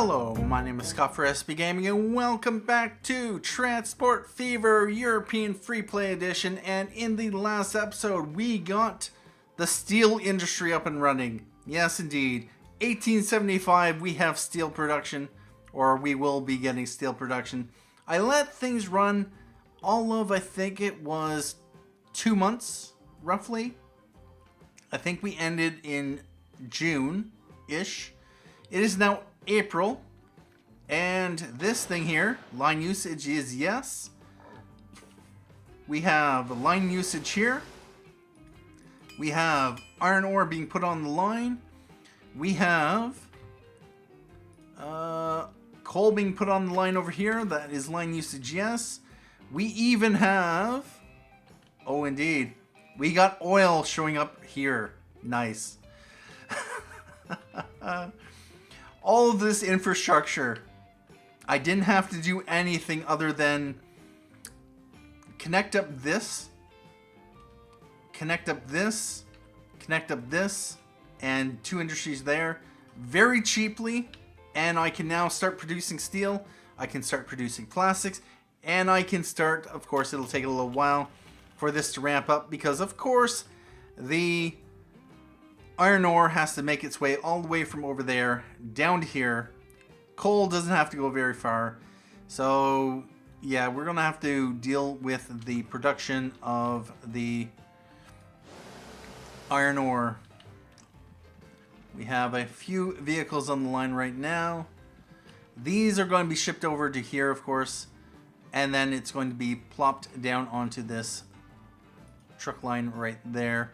Hello, my name is Scott for SB Gaming and welcome back to Transport Fever European Freeplay Edition. And in the last episode we got the steel industry up and running. Yes indeed, 1875 we have steel production, or we will be getting steel production. I let things run all of, I think it was 2 months roughly. I think we ended in June-ish. It is now April, and this thing here, line usage is yes. We have line usage here. We have iron ore being put on the line. We have coal being put on the line over here. That is line usage yes. We even have, oh indeed, we got oil showing up here. Nice. All of this infrastructure, I didn't have to do anything other than connect up this, connect up this, connect up this, and 2 industries there very cheaply, and I can now start producing steel. I can start producing plastics, and I can start, of course it'll take a little while for this to ramp up because of course the iron ore has to make its way all the way from over there down to here. Coal doesn't have to go very far. So yeah, we're gonna have to deal with the production of the iron ore. We have a few vehicles on the line right now. These are going to be shipped over to here, of course, and then it's going to be plopped down onto this truck line right there.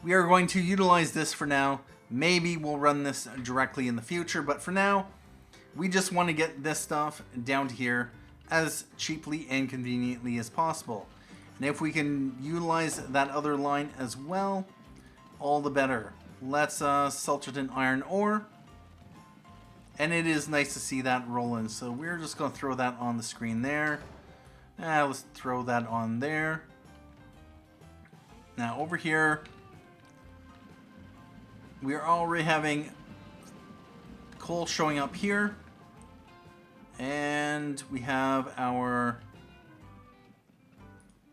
We are going to utilize this for now. Maybe we'll run this directly in the future, but for now, we just want to get this stuff down to here as cheaply and conveniently as possible. And if we can utilize that other line as well, all the better. Let's Salterton iron ore. And it is nice to see that rolling. So we're just going to throw that on the screen there. Let's throw that on there. Now over here, we are already having coal showing up here, and we have our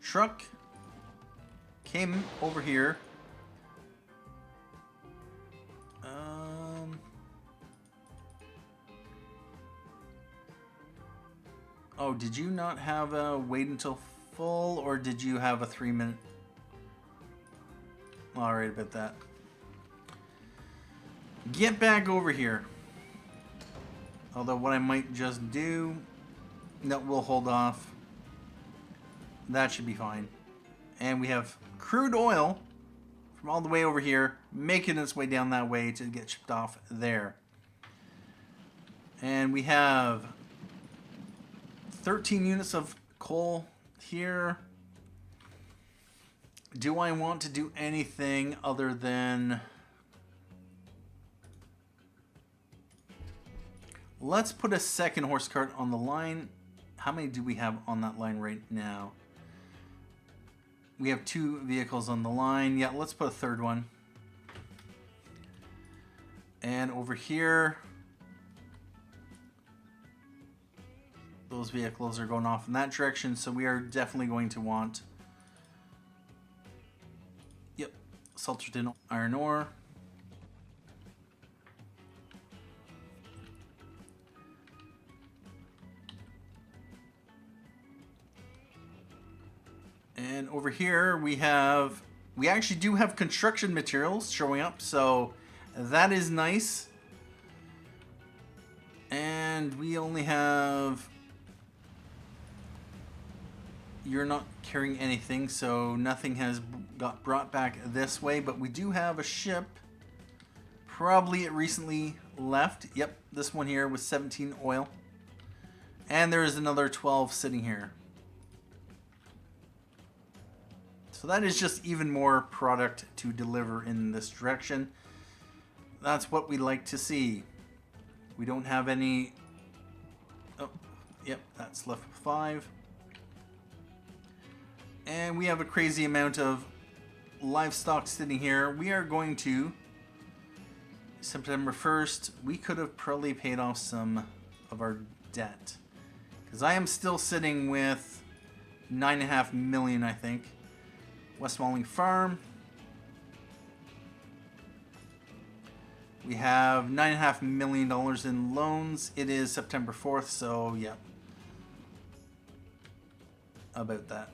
truck came over here. Oh, did you not have a wait until full, or did you have a 3-minute? Alright about that. Get back over here. Although what I might just do, no, we'll hold off. That should be fine. And we have crude oil from all the way over here, making its way down that way to get shipped off there. And we have 13 units of coal here. Do I want to do anything other than... Let's put a second horse cart on the line. How many do we have on that line right now? We have 2 vehicles on the line. Yeah, let's put a third one. And over here, those vehicles are going off in that direction, so we are definitely going to want, yep, Salterton iron ore. And over here we actually do have construction materials showing up, so that is nice. And we only have, you're not carrying anything, so nothing has got brought back this way, but we do have a ship. Probably it recently left. Yep, this one here with 17 oil. And there is another 12 sitting here. So that is just even more product to deliver in this direction. That's what we like to see. We don't have any... Oh, yep, that's left 5. And we have a crazy amount of livestock sitting here. We are going to September 1st, we could have probably paid off some of our debt. Because I am still sitting with 9.5 million, I think. West Malling Farm. We have $9.5 million in loans. It is September 4th, so yeah. About that.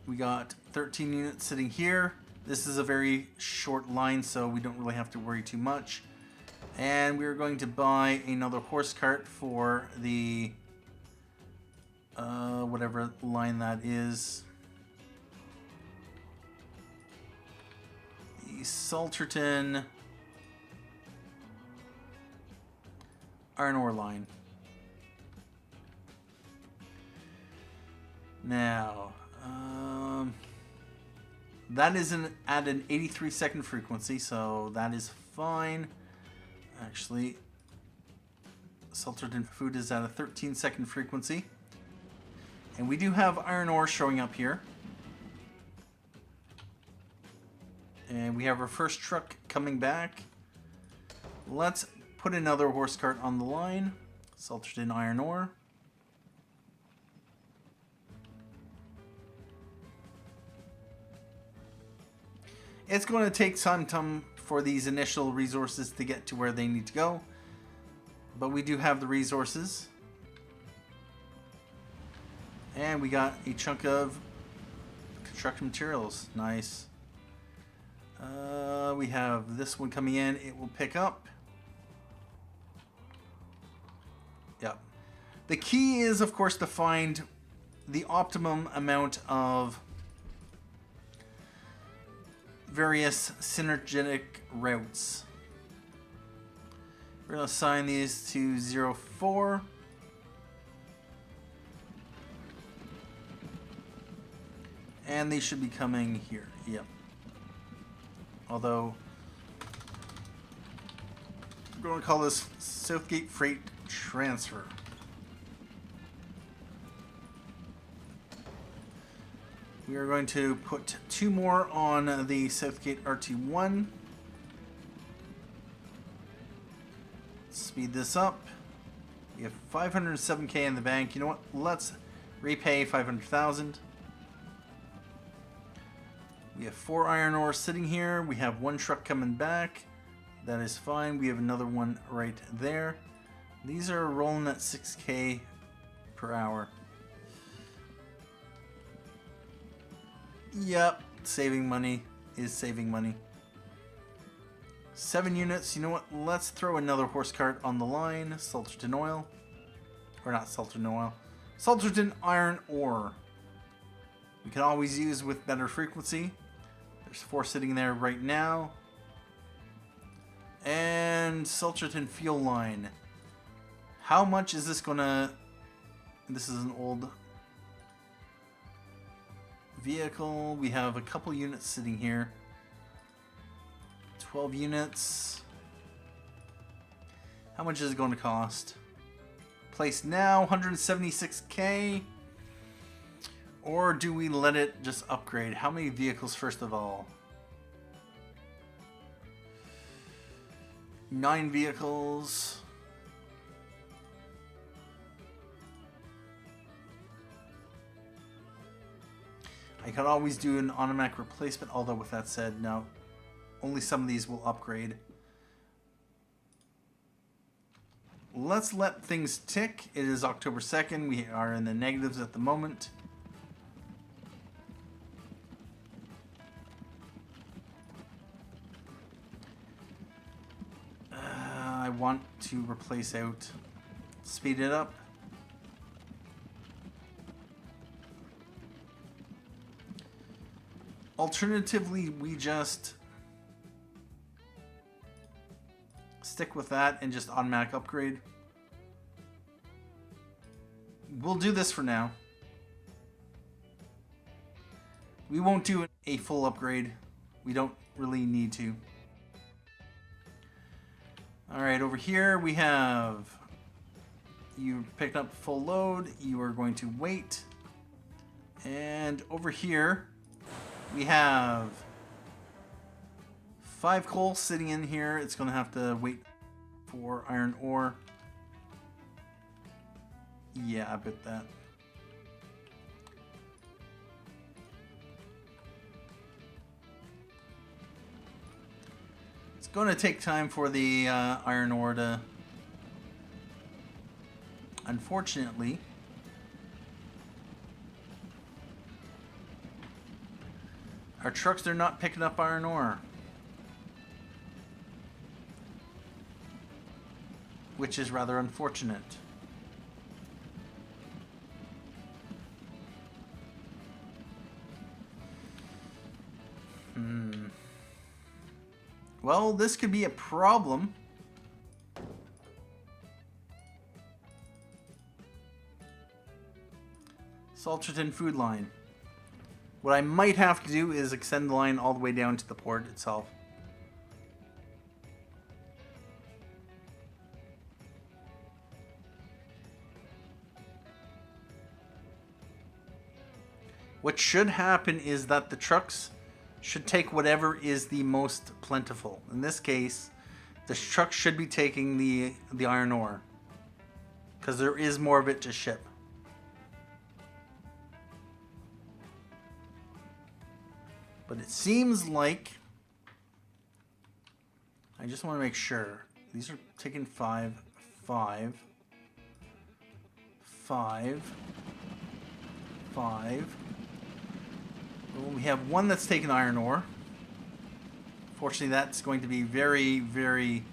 We got 13 units sitting here. This is a very short line, so we don't really have to worry too much. And we're going to buy another horse cart for the whatever line that is. The Salterton iron ore line. Now, that is at an 83-second frequency, so that is fine. Actually, Salterton Food is at a 13-second frequency. And we do have iron ore showing up here. And we have our first truck coming back. Let's put another horse cart on the line. Salterton iron ore. It's going to take some time for these initial resources to get to where they need to go. But we do have the resources. And we got a chunk of construction materials. Nice. We have this one coming in. It will pick up. Yep. The key is, of course, to find the optimum amount of various synergetic routes. We're going to assign these to 04. And they should be coming here. Yep. Although, we're going to call this Southgate Freight Transfer. We are going to put 2 more on the Southgate RT1. Speed this up. We have 507k in the bank. You know what? Let's repay 500,000. We have 4 iron ore sitting here. We have 1 truck coming back. That is fine. We have another one right there. These are rolling at 6k per hour. Yep, saving money is saving money. 7 units. You know what? Let's throw another horse cart on the line. Salterton oil. Or not Salterton oil. Salterton iron ore. We can always use with better frequency. There's 4 sitting there right now. And Salterton fuel line. How much is this gonna... This is an old vehicle. We have a couple units sitting here. 12 units. How much is it going to cost? Place now, 176k. Or do we let it just upgrade? How many vehicles first of all? 9 vehicles. I could always do an automatic replacement, although with that said, no. Only some of these will upgrade. Let's let things tick. It is October 2nd. We are in the negatives at the moment. I want to replace out. Speed it up. Alternatively, we just stick with that and just automatic upgrade. We'll do this for now. We won't do a full upgrade. We don't really need to. Alright, over here we have, you picked up full load, you are going to wait. And over here we have 5 coal sitting in here. It's going to have to wait for iron ore. Yeah, I bet that. It's going to take time for the iron ore to... Unfortunately... Our trucks, they're not picking up iron ore. Which is rather unfortunate. Well, this could be a problem. Salterton food line. What I might have to do is extend the line all the way down to the port itself. What should happen is that the trucks should take whatever is the most plentiful. In this case, the truck should be taking the iron ore, because there is more of it to ship. But it seems like... I just want to make sure. These are taking 5, 5, 5, 5. Well, we have one that's taken iron ore. Fortunately, that's going to be very, very...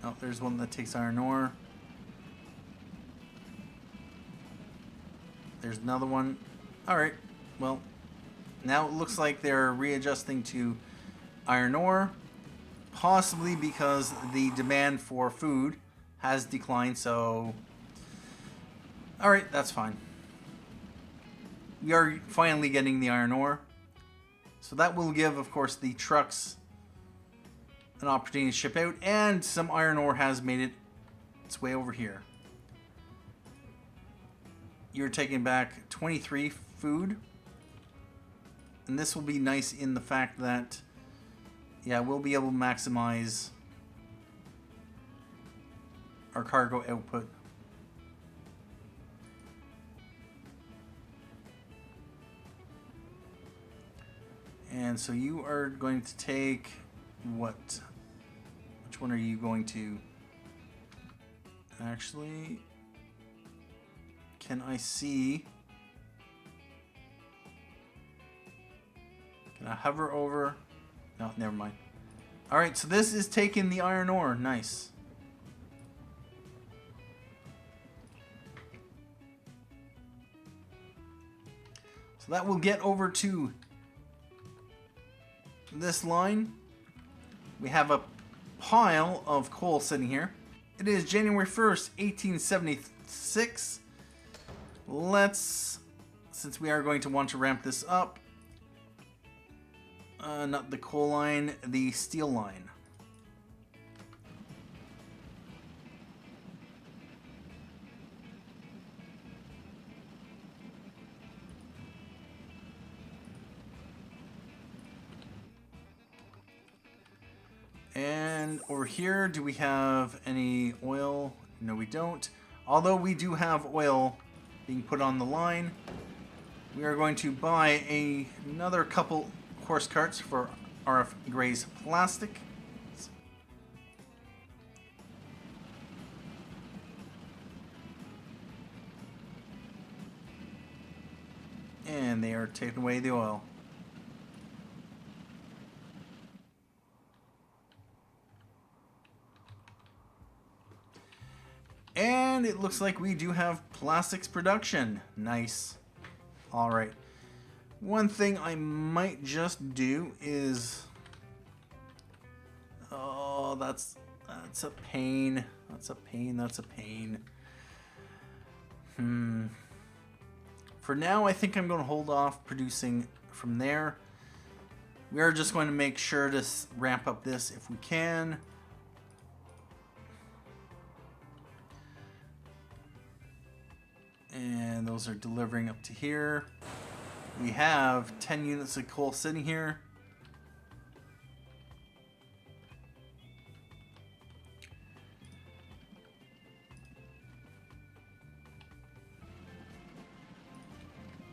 Oh, there's one that takes iron ore. There's another one. Alright, well, now it looks like they're readjusting to iron ore. Possibly because the demand for food has declined, so... Alright, that's fine. We are finally getting the iron ore. So that will give, of course, the trucks an opportunity to ship out, and some iron ore has made its way over here. You're taking back 23 food, and this will be nice in the fact that, yeah, we'll be able to maximize our cargo output. And so you are going to take what? Which one are you going to... Actually, can I see... Can I hover over... No, never mind. Alright, so this is taking the iron ore. Nice. So that will get over to this line. We have a pile of coal sitting here. It is January 1st, 1876. Let's, since we are going to want to ramp this up, not the coal line, the steel line. And over here, do we have any oil? No, we don't. Although we do have oil being put on the line. We are going to buy another couple horse carts for RF Gray's plastic. And they are taking away the oil. And it looks like we do have plastics production. Nice. Alright. One thing I might just do is... Oh, that's a pain. That's a pain. That's a pain. For now, I think I'm going to hold off producing from there. We are just going to make sure to ramp up this if we can. And those are delivering up to here. We have 10 units of coal sitting here.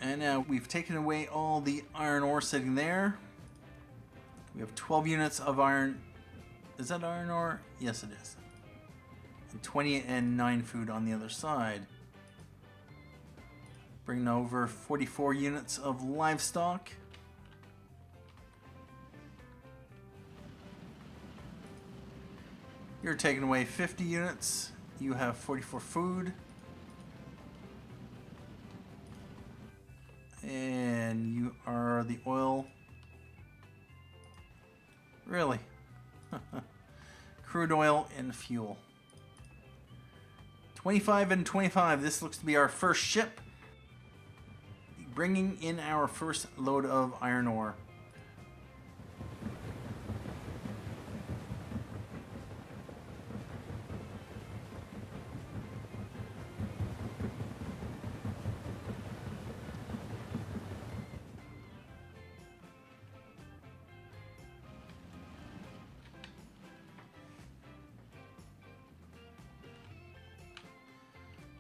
And now we've taken away all the iron ore sitting there. We have 12 units of iron. Is that iron ore? Yes, it is. And 20 and 9 food on the other side. Bringing over 44 units of livestock. You're taking away 50 units. You have 44 food. And you are the oil. Really? Crude oil and fuel. 25 and 25. This looks to be our first ship. Bringing in our first load of iron ore.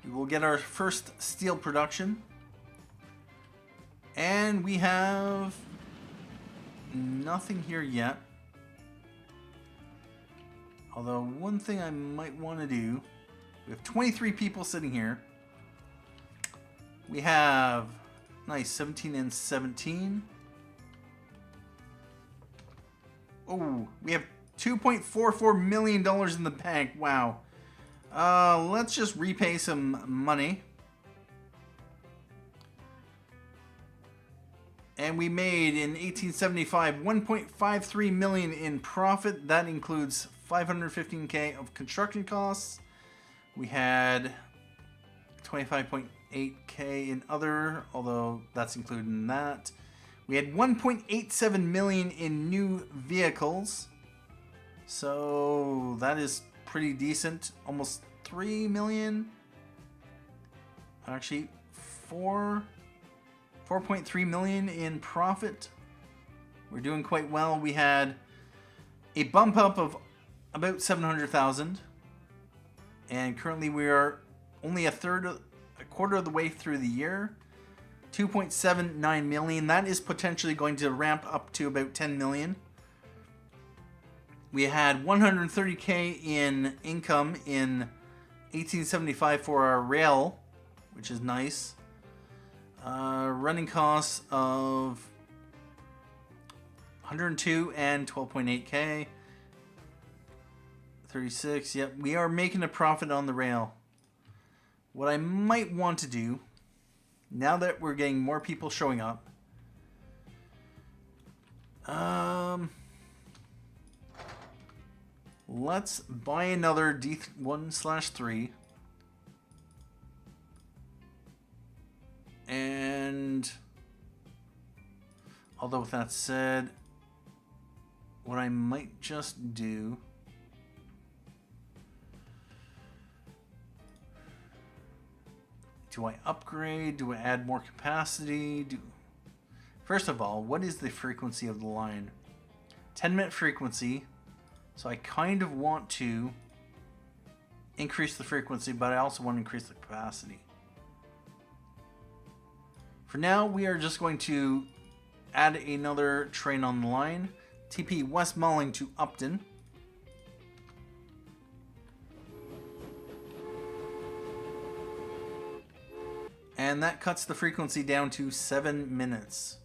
We will get our first steel production. And we have nothing here yet. Although one thing I might want to do, we have 23 people sitting here. We have, nice, 17 and 17. Oh, we have $2.44 million in the bank. Wow. Let's just repay some money. And we made in 1875 $1.53 million in profit. That includes $515K of construction costs. We had $25.8K in other, although that's included in that. We had $1.87 million in new vehicles. So that is pretty decent. Almost $3 million. Actually, 4.3 million in profit. We're doing quite well. We had a bump up of about 700,000, and currently we are only a quarter of the way through the year. 2.79 million. That is potentially going to ramp up to about 10 million. We had 130K in income in 1875 for our rail, which is nice. Running costs of 102 and 12.8K. 36, yep. We are making a profit on the rail. What I might want to do, now that we're getting more people showing up, let's buy another D1/3. And although with that said, what I might just do, do I upgrade? Do I add more capacity? First of all, what is the frequency of the line? 10-minute frequency. So I kind of want to increase the frequency, but I also want to increase the capacity. For now, we are just going to add another train on the line. TP Westmalling to Upton. And that cuts the frequency down to 7 minutes.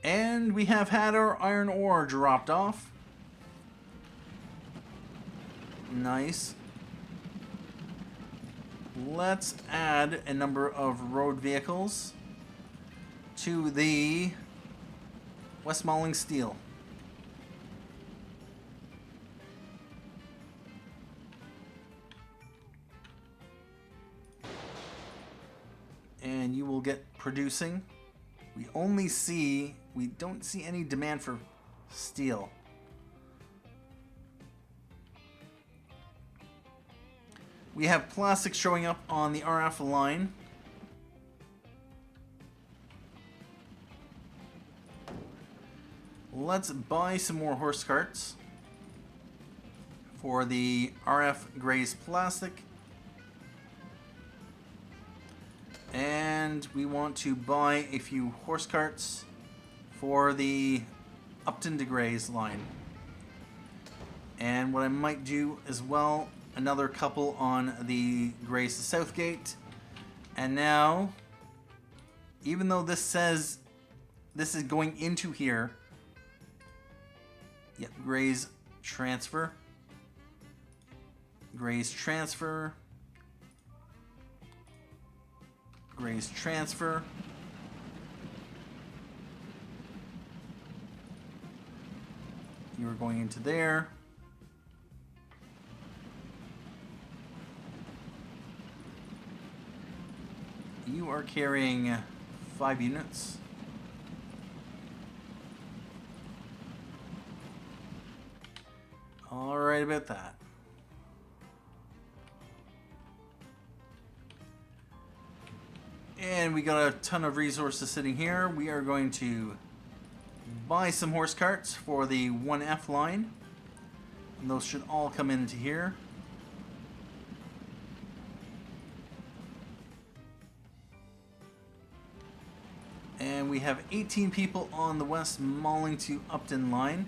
And we have had our iron ore dropped off. Nice. Let's add a number of road vehicles to the Westmalling Steel. And you will get producing. We don't see any demand for steel. We have plastic showing up on the RF line. Let's buy some more horse carts for the RF Grays plastic. And we want to buy a few horse carts for the Upton to Grays line. And what I might do as well, another couple on the Grays to Southgate. And now, even though this says this is going into here, yep, Grays transfer. Grays transfer. Grays transfer. You are going into there. You are carrying 5 units. All right about that. And we got a ton of resources sitting here. We are going to buy some horse carts for the 1F line. And those should all come into here. And we have 18 people on the West Malling to Upton line.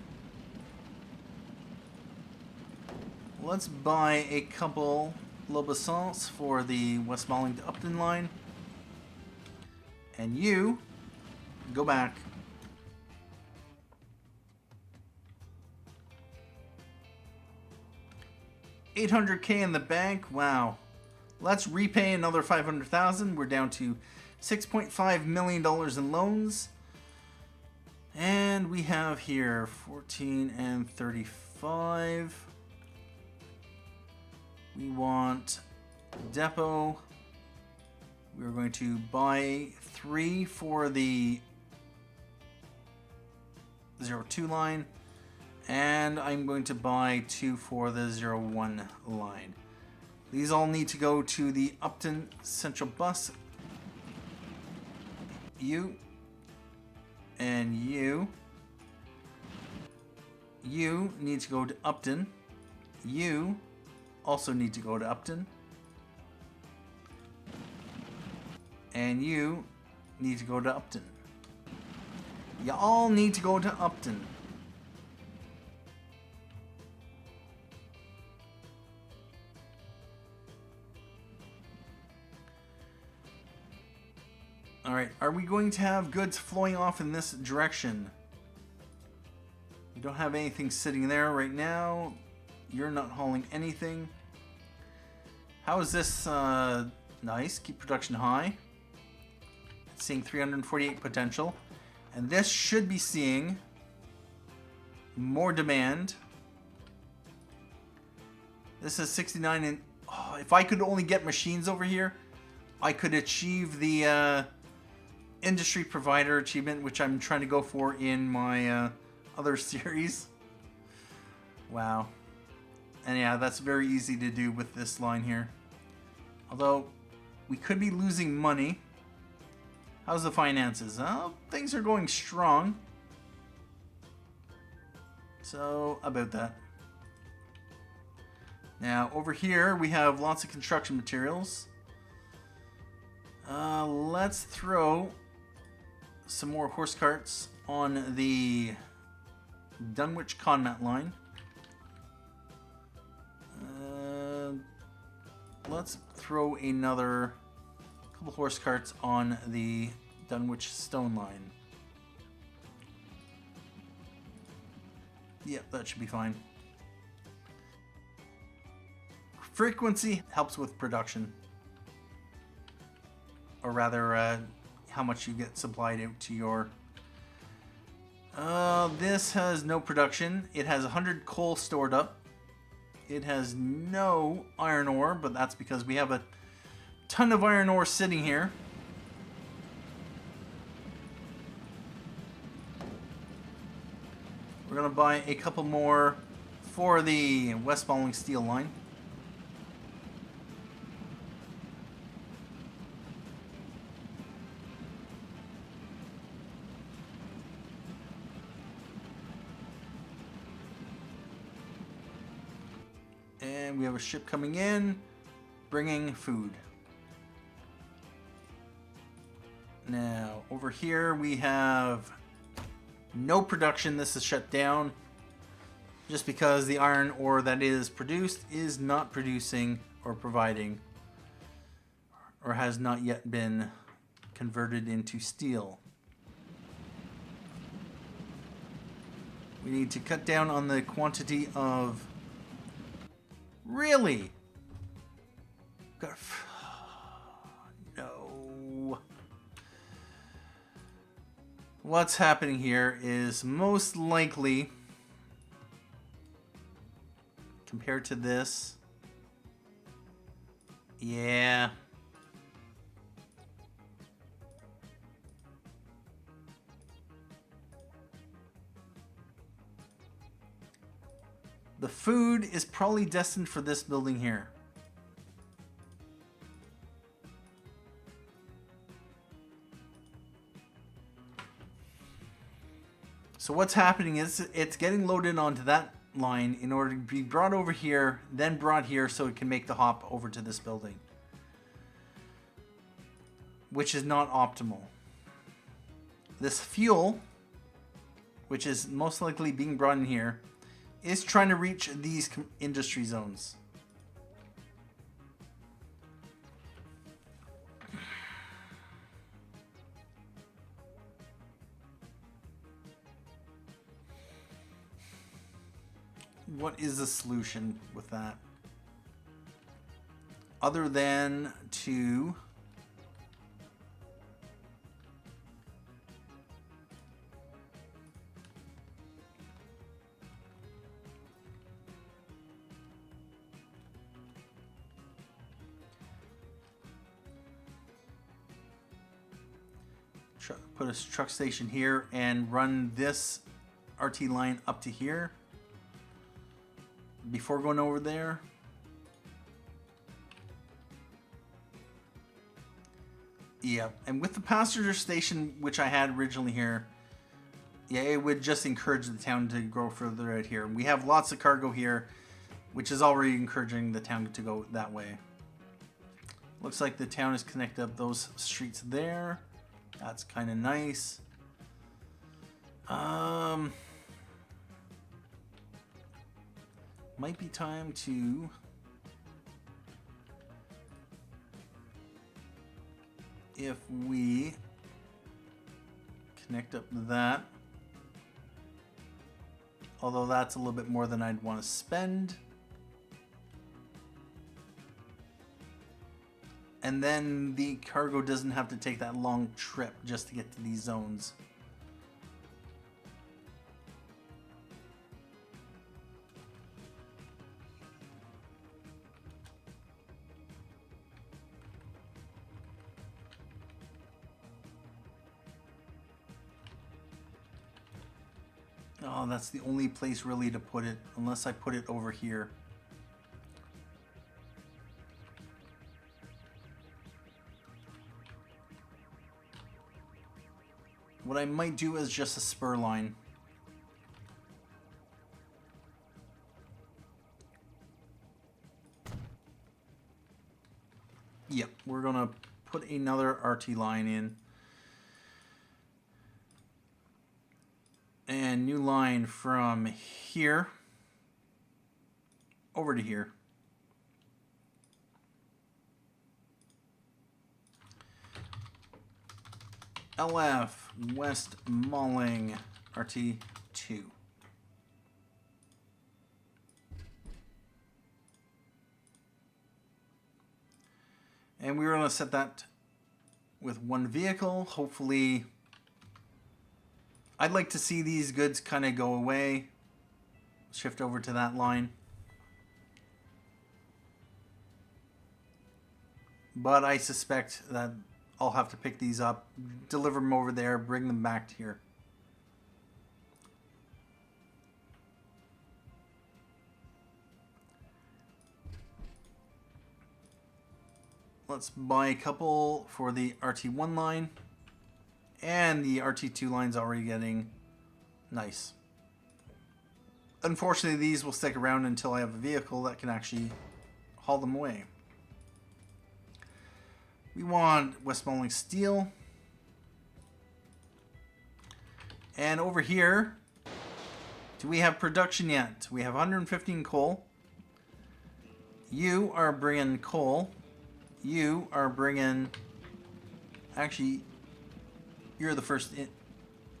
Let's buy a couple L'Obéissance for the West Malling to Upton line. And you go back. $800K in the bank. Wow. Let's repay another $500,000. We're down to $6.5 million in loans. And we have here 14 and 35. We want depot. We're going to buy 3 for the 02 line. And I'm going to buy 2 for the 01 line. These all need to go to the Upton Central Bus. You and you need to go to Upton. You also need to go to Upton. And you need to go to Upton. You all need to go to Upton. Alright, are we going to have goods flowing off in this direction? We don't have anything sitting there right now. You're not hauling anything. How is this? Nice. Keep production high. It's seeing 348 potential. And this should be seeing more demand. This is 69 and oh, if I could only get machines over here, I could achieve the industry provider achievement, which I'm trying to go for in my other series. Wow. And yeah, that's very easy to do with this line here. Although, we could be losing money. How's the finances? Things are going strong. So, about that. Now, over here, we have lots of construction materials. Let's throw some more horse carts on the Dunwich Conmat line. Let's throw another couple horse carts on the Dunwich Stone line. Yep, that should be fine. Frequency helps with production. Or rather, how much you get supplied out to your... this has no production. It has 100 coal stored up. It has no iron ore, but that's because we have a ton of iron ore sitting here. We're going to buy a couple more for the West Malling steel line. And we have a ship coming in, bringing food. Now, over here we have no production. This is shut down just because the iron ore that is produced is not producing or providing, or has not yet been converted into steel. We need to cut down on the quantity of... Really? Got... No. What's happening here is most likely, compared to this, yeah. The food is probably destined for this building here. So what's happening is it's getting loaded onto that line in order to be brought over here, then brought here so it can make the hop over to this building, which is not optimal. This fuel, which is most likely being brought in here, is trying to reach these industry zones. What is the solution with that? Other than to put a truck station here and run this RT line up to here before going over there. Yeah, and with the passenger station, which I had originally here, yeah, it would just encourage the town to go further out here. We have lots of cargo here, which is already encouraging the town to go that way. Looks like the town is connected up those streets there. That's kind of nice. Might be time to if we connect up that, although that's a little bit more than I'd want to spend. And then the cargo doesn't have to take that long trip just to get to these zones. Oh, that's the only place really to put it, unless I put it over here. What I might do is just a spur line. Yep, we're gonna put another RT line in. And new line from here over to here. LF West Malling RT2. And we're going to set that with one vehicle. Hopefully, I'd like to see these goods kind of go away. Shift over to that line. But I suspect that I'll have to pick these up, deliver them over there, bring them back to here. Let's buy a couple for the RT1 line. And the RT2 line's already getting nice. Unfortunately, these will stick around until I have a vehicle that can actually haul them away. We want Westmoreland steel. And over here, do we have production yet? We have 115 coal. You are bringing coal. You are bringing... Actually, you're the first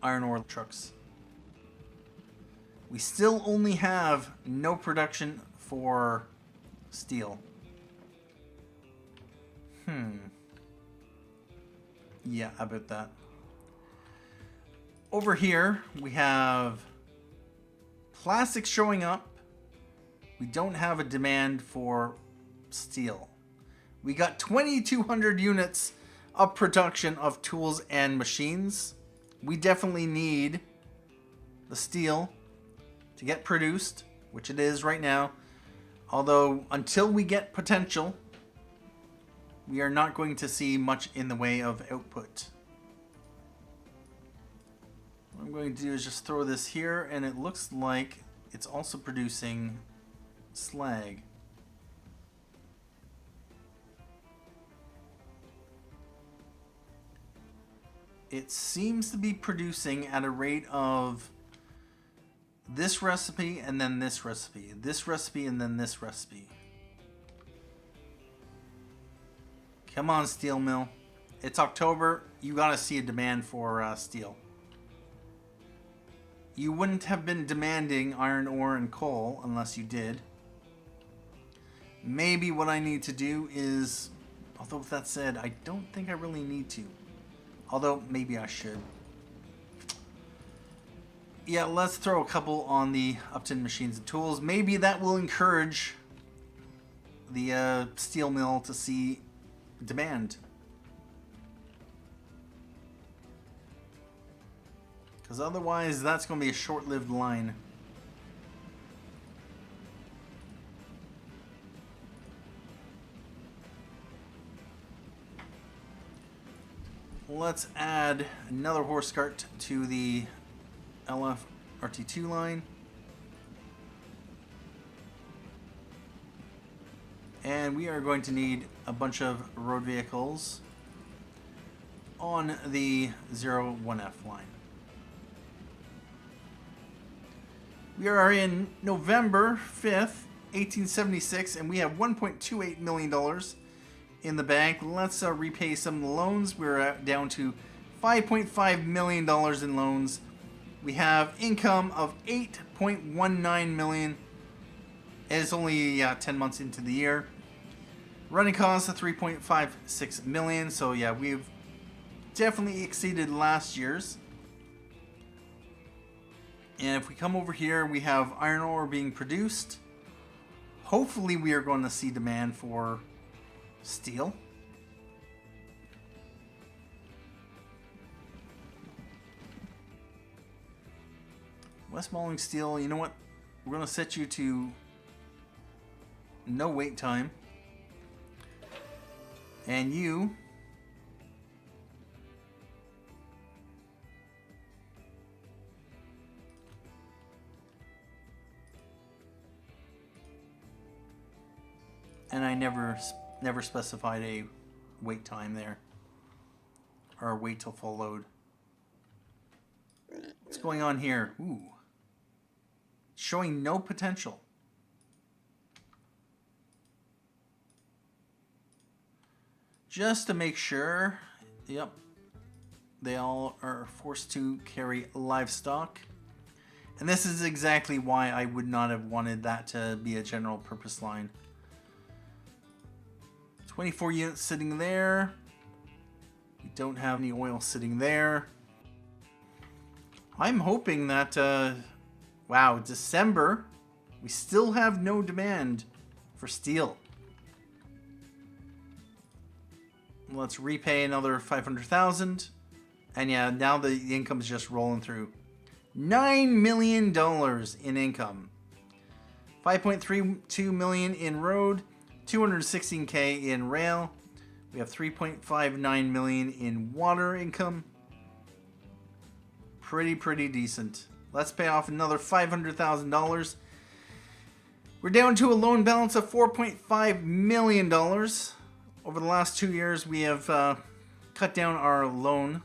iron ore trucks. We still only have no production for steel. Yeah, about that. Over here, we have plastics showing up. We don't have a demand for steel. We got 2,200 units of production of tools and machines. We definitely need the steel to get produced, which it is right now. Although, until we get potential, we are not going to see much in the way of output. What I'm going to do is just throw this here, and it looks like it's also producing slag. It seems to be producing at a rate of this recipe and then this recipe and then this recipe. Come on, steel mill. It's October. You gotta see a demand for steel. You wouldn't have been demanding iron ore and coal unless you did. Maybe what I need to do is... Although with that said, I don't think I really need to. Although, maybe I should. Yeah, let's throw a couple on the Upton machines and tools. Maybe that will encourage the steel mill to see demand. Because otherwise, that's going to be a short-lived line. Let's add another horse cart to the LFRT2 line. And we are going to need a bunch of road vehicles on the 01F line. We are in November 5th, 1876, and we have $1.28 million in the bank. Let's repay some loans. We're down to $5.5 million in loans. We have income of $8.19 million. It's only 10 months into the year. Running costs of $3.56 million. So yeah, we've definitely exceeded last year's. And if we come over here, we have iron ore being produced. Hopefully we are going to see demand for steel. Westmoreland steel, you know what? We're going to set you to no wait time. And you... And I never specified a wait time there. Or a wait till full load. What's going on here? Ooh. Showing no potential. Just to make sure. Yep. They all are forced to carry livestock. And this is exactly why I would not have wanted that to be a general purpose line. 24 units sitting there. We don't have any oil sitting there. I'm hoping that, wow, December, we still have no demand for steel. Let's repay another $500,000. And yeah, now the income is just rolling through. $9 million in income. $5.32 million in road. $216K in rail. We have $3.59 million in water income. Pretty decent. Let's pay off another $500,000. We're down to a loan balance of $4.5 million. Over the last 2 years, we have cut down our loan.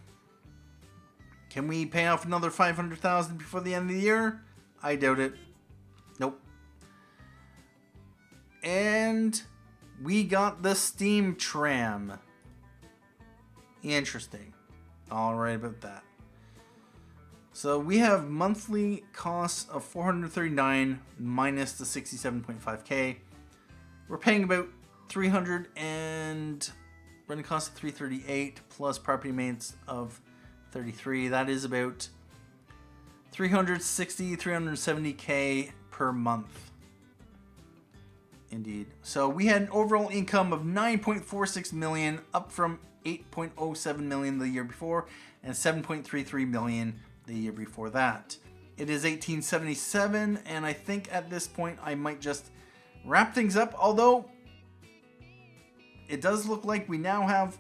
Can we pay off another $500,000 before the end of the year? I doubt it. Nope. And we got the steam tram. Interesting. All right about that. So we have monthly costs of $439 minus the $67.5K. We're paying about $300 and running costs of $338 plus property maintenance of $33. That is about $370K per month. Indeed. So we had an overall income of $9.46 million, up from $8.07 million the year before and $7.33 million the year before that. It is 1877, and I think at this point I might just wrap things up, although it does look like we now have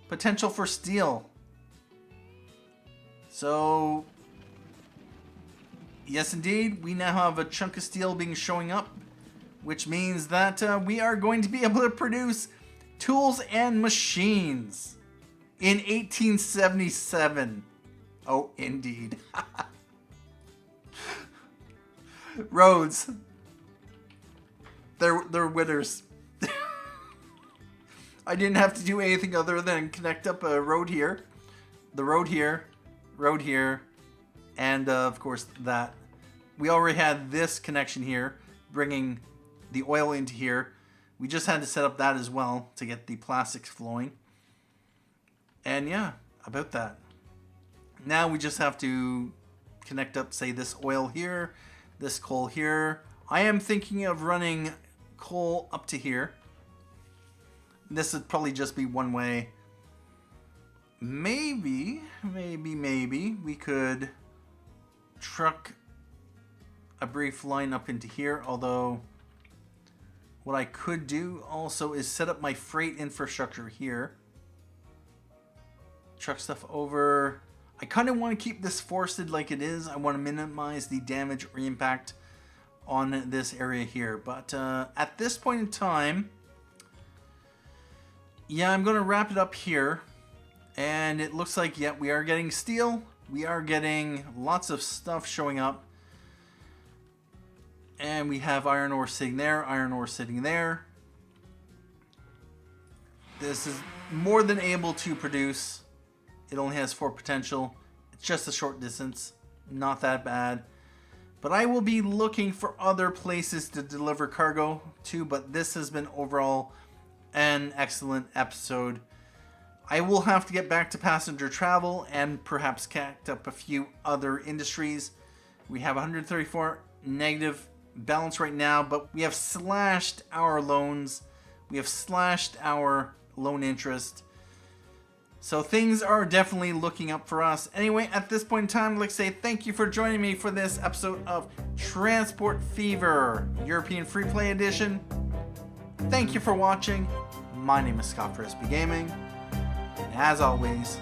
potential for steel. So yes indeed, we now have a chunk of steel showing up, which means that we are going to be able to produce tools and machines in 1877. Oh, indeed. Roads. They're winners. I didn't have to do anything other than connect up a road here, the road here, and of course that. We already had this connection here, bringing the oil into here. We just had to set up that as well to get the plastics flowing. And yeah, about that. Now we just have to connect up, say, this oil here, this coal here. I am thinking of running coal up to here. This would probably just be one way. Maybe we could truck a brief line up into here, although what I could do also is set up my freight infrastructure here. Truck stuff over. I kind of want to keep this forested like it is. I want to minimize the damage or impact on this area here. But at this point in time, yeah, I'm going to wrap it up here. And it looks like, yeah, we are getting steel. We are getting lots of stuff showing up. And we have iron ore sitting there, iron ore sitting there. This is more than able to produce. It only has 4 potential. It's just a short distance. Not that bad. But I will be looking for other places to deliver cargo to. But this has been overall an excellent episode. I will have to get back to passenger travel and perhaps connect up a few other industries. We have 134 negative balance right now, but we have slashed our loans. We have slashed our loan interest. So things are definitely looking up for us. Anyway, at this point in time, I'd like to say thank you for joining me for this episode of Transport Fever, European Freeplay Edition. Thank you for watching. My name is Scott for SB Gaming. And as always,